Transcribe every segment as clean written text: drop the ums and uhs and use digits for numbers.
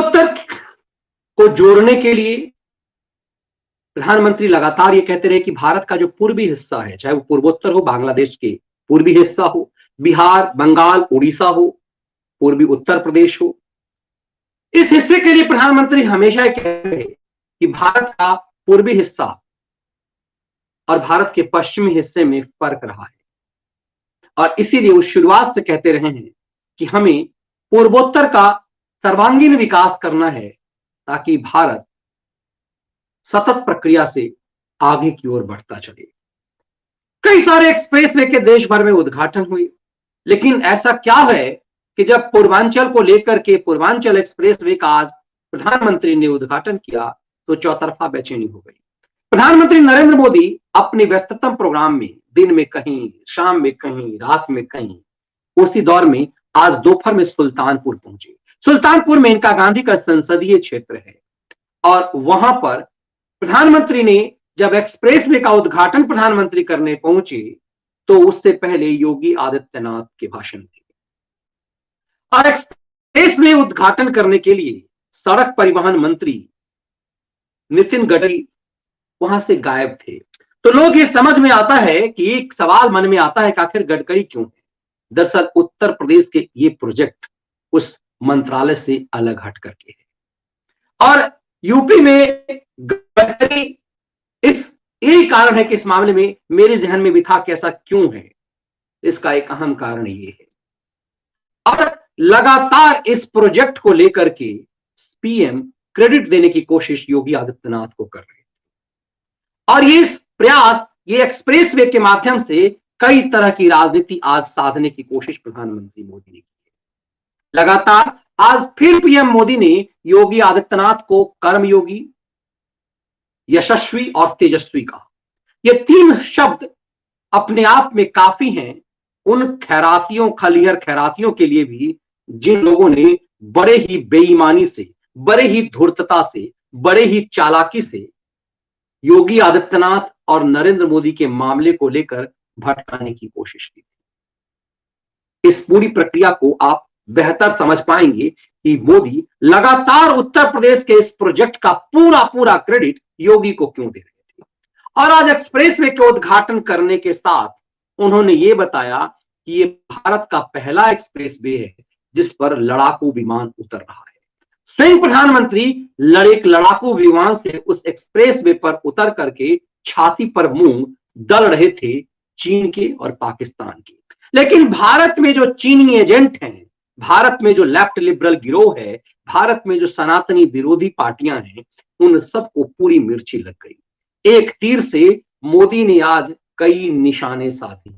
पूर्वोत्तर को जोड़ने के लिए प्रधानमंत्री लगातार ये कहते रहे कि भारत का जो पूर्वी हिस्सा है, चाहे वो पूर्वोत्तर हो, बांग्लादेश के पूर्वी हिस्सा हो, बिहार, बंगाल, उड़ीसा हो, पूर्वी उत्तर प्रदेश हो, इस हिस्से के लिए प्रधानमंत्री हमेशा ये कहते रहे कि भारत का पूर्वी हिस्सा और भारत के पश्चिमी हिस्से में फर्क रहा है, और इसीलिए वो शुरुआत से कहते रहे हैं कि हमें पूर्वोत्तर का सर्वांगीण विकास करना है ताकि भारत सतत प्रक्रिया से आगे की ओर बढ़ता चले। कई सारे एक्सप्रेसवे के देश भर में उद्घाटन हुए, लेकिन ऐसा क्या है कि जब पूर्वांचल को लेकर के पूर्वांचल एक्सप्रेसवे का आज प्रधानमंत्री ने उद्घाटन किया तो चौतरफा बेचैनी हो गई। प्रधानमंत्री नरेंद्र मोदी अपने व्यस्ततम प्रोग्राम में दिन में कहीं, शाम में कहीं, रात में कहीं, उसी दौर में आज दोपहर में सुल्तानपुर पहुंचे। सुल्तानपुर मेनका गांधी का संसदीय क्षेत्र है और वहां पर प्रधानमंत्री ने जब एक्सप्रेसवे का उद्घाटन प्रधानमंत्री करने पहुंचे तो उससे पहले योगी आदित्यनाथ के भाषण थे, और एक्सप्रेसवे उद्घाटन करने के लिए सड़क परिवहन मंत्री नितिन गडकरी वहां से गायब थे। तो लोग ये समझ में आता है कि एक सवाल मन में आता है कि आखिर गडकरी क्यों है। दरअसल उत्तर प्रदेश के ये प्रोजेक्ट उस मंत्रालय से अलग हट करके है, और यूपी में गडकरी, इस यही कारण है कि इस मामले में मेरे जहन में भी था कि ऐसा क्यों है। इसका एक अहम कारण ये है, और लगातार इस प्रोजेक्ट को लेकर के पीएम क्रेडिट देने की कोशिश योगी आदित्यनाथ को कर रहे थे, और ये प्रयास, ये एक्सप्रेसवे के माध्यम से कई तरह की राजनीति आज साधने की कोशिश प्रधानमंत्री मोदी ने की है। लगातार आज फिर पीएम मोदी ने योगी आदित्यनाथ को कर्मयोगी, यशस्वी और तेजस्वी कहा। ये तीन शब्द अपने आप में काफी हैं उन खैरातियों, खलिहर खैरातियों के लिए भी जिन लोगों ने बड़े ही बेईमानी से, बड़े ही धूर्तता से, बड़े ही चालाकी से योगी आदित्यनाथ और नरेंद्र मोदी के मामले को लेकर भटकाने की कोशिश की। इस पूरी प्रक्रिया को आप बेहतर समझ पाएंगे कि मोदी लगातार उत्तर प्रदेश के इस प्रोजेक्ट का पूरा पूरा क्रेडिट योगी को क्यों दे रहे थे। और आज एक्सप्रेसवे के उद्घाटन करने के साथ उन्होंने ये बताया कि ये भारत का पहला एक्सप्रेसवे है जिस पर लड़ाकू विमान उतर रहा है। स्वयं प्रधानमंत्री एक लड़ाकू विमान से उस एक्सप्रेसवे पर उतर करके छाती पर मूंग दल रहे थे चीन के और पाकिस्तान के। लेकिन भारत में जो चीनी एजेंट हैं, भारत में जो लेफ्ट लिबरल गिरोह है, भारत में जो सनातनी विरोधी पार्टियां हैं, उन सबको पूरी मिर्ची लग गई। एक तीर से मोदी ने आज कई निशाने साधे।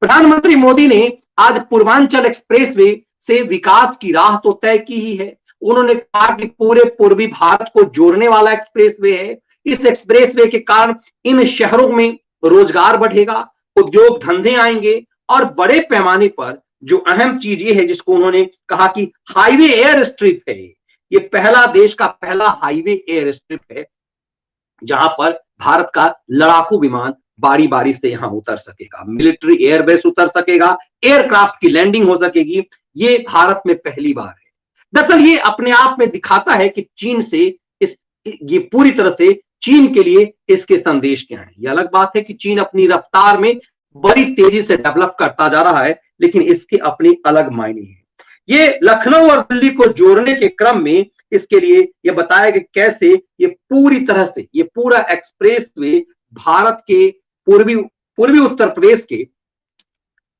प्रधानमंत्री मोदी ने आज पूर्वांचल एक्सप्रेसवे से विकास की राह तो तय की ही है। उन्होंने कहा कि पूरे पूर्वी भारत को जोड़ने वाला एक्सप्रेसवे है। इस एक्सप्रेसवे के कारण इन शहरों में रोजगार बढ़ेगा, उद्योग धंधे आएंगे, और बड़े पैमाने पर जो अहम चीज ये है जिसको उन्होंने कहा कि हाईवे एयर स्ट्रिप है, ये पहला, देश का पहला हाईवे एयर स्ट्रिप है जहां पर भारत का लड़ाकू विमान बारी बारी से यहां उतर सकेगा, मिलिट्री एयरबेस उतर सकेगा, एयरक्राफ्ट की लैंडिंग हो सकेगी। ये भारत में पहली बार है। दरअसल ये अपने आप में दिखाता है कि चीन से ये पूरी तरह से चीन के लिए इसके संदेश क्या है। ये अलग बात है कि चीन अपनी रफ्तार में बड़ी तेजी से डेवलप करता जा रहा है, लेकिन इसके अपने अलग मायने हैं। ये लखनऊ और दिल्ली को जोड़ने के क्रम में इसके लिए ये बताया कि कैसे ये पूरी तरह से, ये पूरा एक्सप्रेसवे भारत के पूर्वी उत्तर प्रदेश के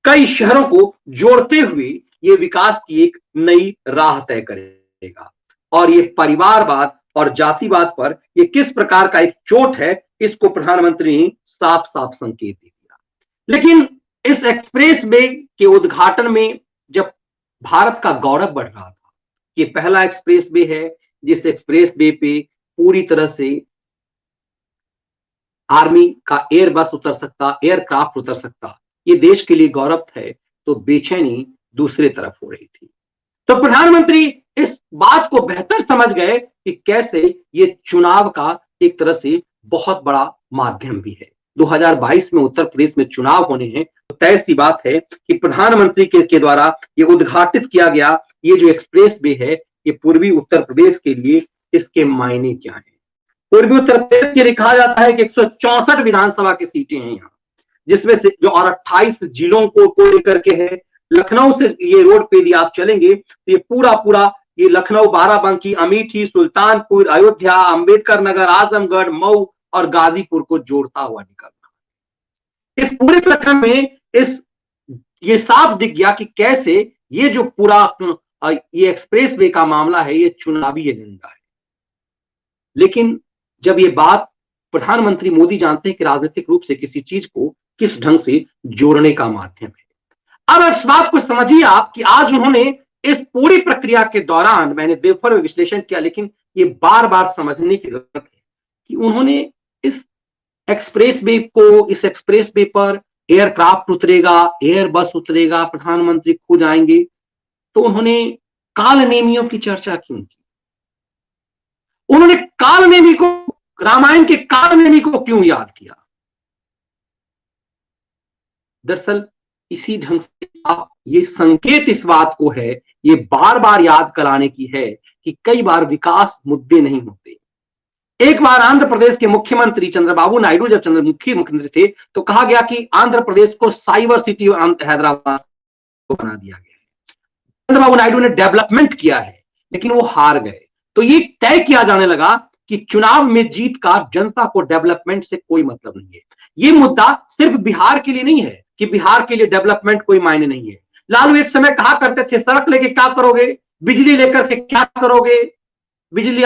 कई शहरों को जोड़ते हुए ये विकास की एक नई राह तय करेगा। और ये परिवारवाद और जातिवाद पर ये किस प्रकार का एक चोट है, इसको प्रधानमंत्री ने साफ साफ संकेत दे दिया। लेकिन इस एक्सप्रेसवे के उद्घाटन में जब भारत का गौरव बढ़ रहा था, ये पहला एक्सप्रेसवे है जिस एक्सप्रेसवे पे पूरी तरह से आर्मी का एयरबस उतर सकता, एयरक्राफ्ट उतर सकता, ये देश के लिए गौरव है, तो बेचैनी दूसरे तरफ हो रही थी। तो प्रधानमंत्री इस बात को बेहतर समझ गए कि कैसे ये चुनाव का एक तरह से बहुत बड़ा माध्यम भी है। 2022 में उत्तर प्रदेश में चुनाव होने हैं, तो तय सी बात है कि प्रधानमंत्री के द्वारा ये उद्घाटित किया गया ये जो एक्सप्रेसवे है, ये पूर्वी उत्तर प्रदेश के लिए इसके मायने क्या है। पूर्वी उत्तर प्रदेश के लिए कहा जाता है कि 164 विधानसभा की सीटें हैं यहाँ, जिसमें से जो और 28 जिलों को लेकर के है। लखनऊ से ये रोड पे यदि आप चलेंगे तो ये पूरा ये लखनऊ, बाराबंकी, अमेठी, सुल्तानपुर, अयोध्या, अंबेडकर नगर, आजमगढ़, मऊ और गाजीपुर को जोड़ता हुआ निकल रहा है। इस पूरे प्रकरण में ये साफ दिख गया कि कैसे ये जो पूरा ये एक्सप्रेस वे का मामला है ये चुनावी एजेंडा है। लेकिन जब ये बात प्रधानमंत्री मोदी जानते हैं कि राजनीतिक रूप से किसी चीज को किस ढंग से जोड़ने का माध्यम है। अब इस बात को समझिए आप कि आज उन्होंने इस पूरी प्रक्रिया के दौरान, मैंने देवभर में विश्लेषण किया, लेकिन ये बार बार समझने की जरूरत है कि उन्होंने इस एक्सप्रेस वे पर एयरक्राफ्ट उतरेगा, एयर बस उतरेगा, प्रधानमंत्री खुद आएंगे, तो उन्होंने कालनेमियों की चर्चा क्यों की? उन्होंने कालनेमी को, रामायण के कालनेमी को क्यों याद किया? दरअसल इसी ढंग से आप, ये संकेत इस बात को है, ये बार बार याद कराने की है कि कई बार विकास मुद्दे नहीं होते। एक बार आंध्र प्रदेश के मुख्यमंत्री चंद्रबाबू नायडू जब मुख्यमंत्री थे तो कहा गया कि आंध्र प्रदेश को साइबर सिटी हैदराबाद को बना दिया गया है। चंद्रबाबू नायडू ने डेवलपमेंट किया है, लेकिन वो हार गए। तो ये तय किया जाने लगा कि चुनाव में जीत का जनता को डेवलपमेंट से कोई मतलब नहीं है। ये मुद्दा सिर्फ बिहार के लिए नहीं है कि बिहार के लिए डेवलपमेंट कोई मायने नहीं है। लालू एक समय कहा करते थे, सड़क लेके क्या करोगे, बिजली लेकर के क्या करोगे, बिजली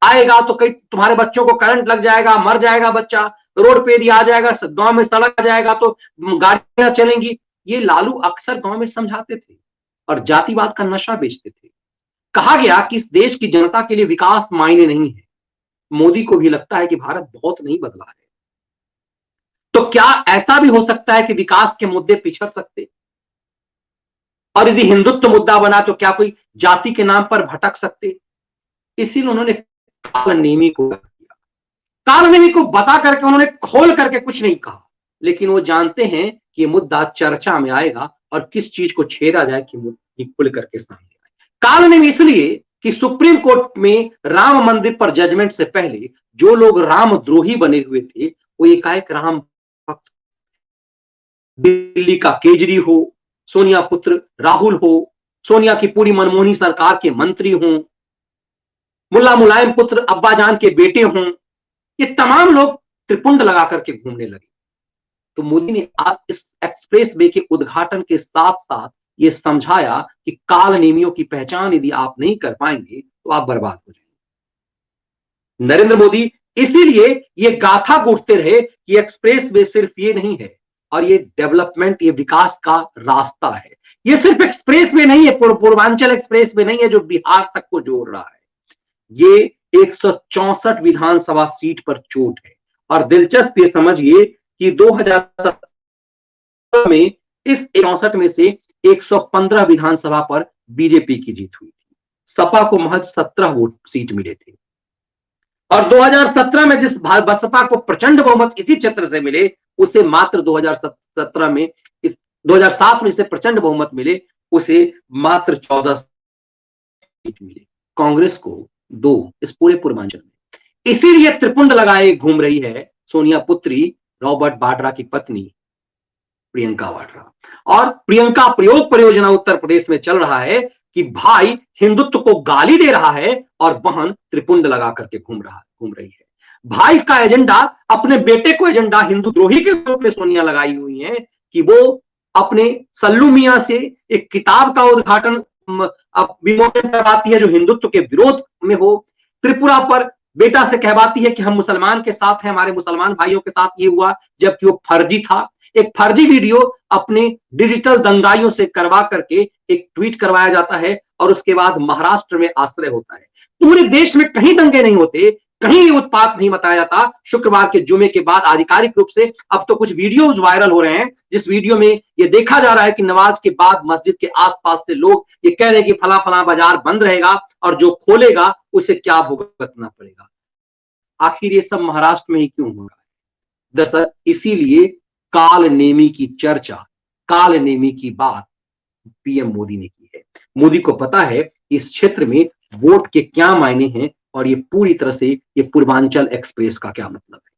आएगा तो कई तुम्हारे बच्चों को करंट लग जाएगा, मर जाएगा बच्चा, रोड पे यदि आ जाएगा, गांव में सड़क आ जाएगा तो गाड़ियां चलेंगी। ये लालू अक्सर गांव में समझाते थे और जातिवाद का नशा बेचते थे। कहा गया कि इस देश की जनता के लिए विकास मायने नहीं है। मोदी को भी लगता है कि भारत बहुत नहीं बदला है। तो क्या ऐसा भी हो सकता है कि विकास के मुद्दे पिछड़ सकते, और यदि हिंदुत्व मुद्दा बना तो क्या कोई जाति के नाम पर भटक सकते? इसीलिए उन्होंने कालनेमी को किया। कालनेमी को बता करके उन्होंने खोल करके कुछ नहीं कहा, लेकिन वो जानते हैं कि ये मुद्दा चर्चा में आएगा और किस चीज को छेड़ा जाए कि खुल करके सामने आए। कालनेमी इसलिए कि सुप्रीम कोर्ट में राम मंदिर पर जजमेंट से पहले जो लोग रामद्रोही बने हुए थे वो एकाएक राम भक्त, दिल्ली का केजरी हो, सोनिया पुत्र राहुल हो, सोनिया की पूरी मनमोहनी सरकार के मंत्री हों, मुल्ला मुलायम पुत्र अब्बाजान के बेटे हों, ये तमाम लोग त्रिपुंड लगा करके घूमने लगे। तो मोदी ने आज इस एक्सप्रेस वे के उद्घाटन के साथ साथ ये समझाया कि कालनेमियों की पहचान यदि आप नहीं कर पाएंगे तो आप बर्बाद हो जाएंगे। नरेंद्र मोदी इसीलिए ये गाथा गूंथते रहे कि एक्सप्रेस वे सिर्फ ये नहीं है, और ये डेवलपमेंट, ये विकास का रास्ता है। ये सिर्फ एक्सप्रेस वे नहीं है, पूर्वांचल एक्सप्रेस वे नहीं है जो बिहार तक को जोड़ रहा है। ये 164 विधानसभा सीट पर चोट है। और दिलचस्प ये समझिए कि 2017 में इस 64 में से 115 विधानसभा पर बीजेपी की जीत हुई थी। सपा को महज 17 वोट सीट मिले थे। और 2017 में जिस बसपा को प्रचंड बहुमत इसी क्षेत्र से मिले, उसे मात्र 2017 में, इस 2007 में इसे प्रचंड बहुमत मिले, उसे मात्र 14 सीट मिले। कांग्रेस को 2 इस पूरे पूर्वांचल में। इसीलिए त्रिपुंड लगाए घूम रही है सोनिया पुत्री रॉबर्ट वाड्रा की पत्नी प्रियंका वाड्रा। और प्रियंका प्रयोग परियोजना उत्तर प्रदेश में चल रहा है कि भाई हिंदुत्व को गाली दे रहा है और बहन त्रिपुंड लगा करके घूम रही है। भाई का एजेंडा, अपने बेटे को एजेंडा हिंदू द्रोही के रूप में सोनिया लगाई हुई है कि वो अपने सल्लू मियां से एक किताब का उद्घाटन विमोचन करवाती है जो हिंदुत्व के विरोध में हो। त्रिपुरा पर बेटा से कहवाती है कि हम मुसलमान के साथ हैं, हमारे मुसलमान भाइयों के साथ ये हुआ, जबकि वो फर्जी था। एक फर्जी वीडियो अपने डिजिटल दंगाइयों से करवा करके एक ट्वीट करवाया जाता है और उसके बाद महाराष्ट्र में आश्रय होता है। पूरे देश में कहीं दंगे नहीं होते, कहीं उत्पात नहीं मचाया जाता। शुक्रवार के जुमे के बाद आधिकारिक रूप से अब तो कुछ वीडियोज वायरल हो रहे हैं जिस वीडियो में ये देखा जा रहा है कि नमाज के बाद मस्जिद के आसपास से लोग ये कह रहे हैं कि फला फला बाजार बंद रहेगा और जो खोलेगा उसे क्या भुगतना पड़ेगा। आखिर ये सब महाराष्ट्र में ही क्यों हो रहा है? दरअसल इसीलिए कालनेमी की चर्चा, कालनेमी की बात पीएम मोदी ने की है। मोदी को पता है इस क्षेत्र में वोट के क्या मायने हैं और ये पूरी तरह से ये पूर्वांचल एक्सप्रेस का क्या मतलब है।